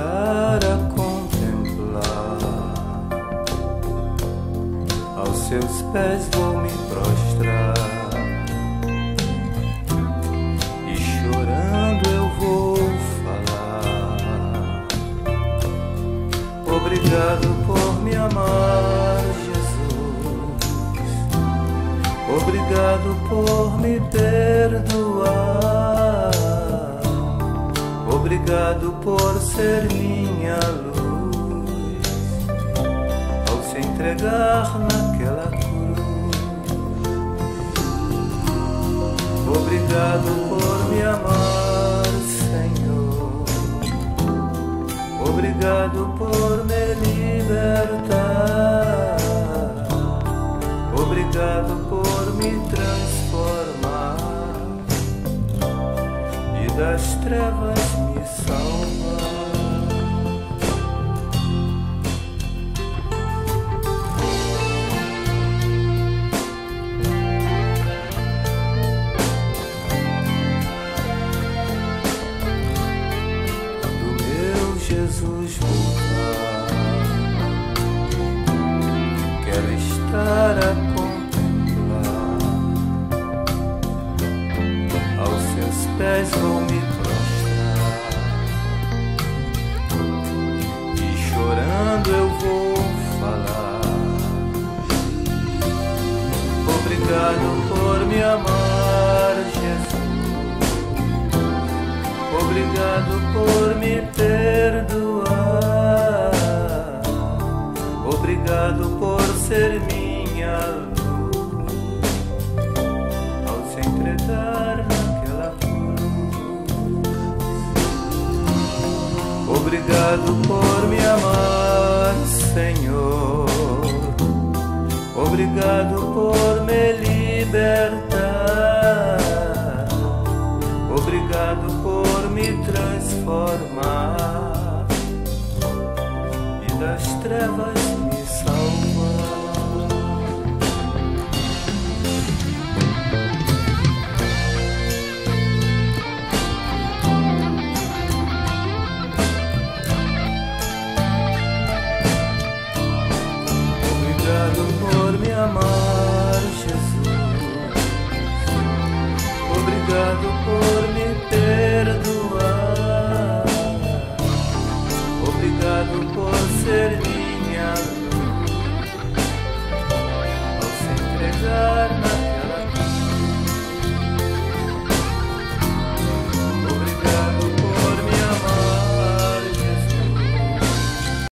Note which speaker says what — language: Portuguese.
Speaker 1: estar a contemplar, aos seus pés vou me prostrar, e chorando eu vou falar. Obrigado por me amar, Jesus. Obrigado por me perdoar. Obrigado por ser minha luz, ao se entregar naquela cruz. Obrigado por me amar, Senhor. Obrigado por me libertar. Obrigado por me transformar e das trevas me salvar. Quando meu Jesus voltar, quero estar a contemplar, aos seus pés vou me prostrar, e chorando eu vou falar. Obrigado por me amar, Jesus. Obrigado por me perdoar. Obrigado por ser minha luz, ao se entregar naquela cruz. Obrigado por me amar, Senhor. Obrigado por me libertar. Obrigado por me transformar e das trevas me salvar. Obrigado por me amar, Jesus. Obrigado por me perdoar. Obrigado por ser minha luz,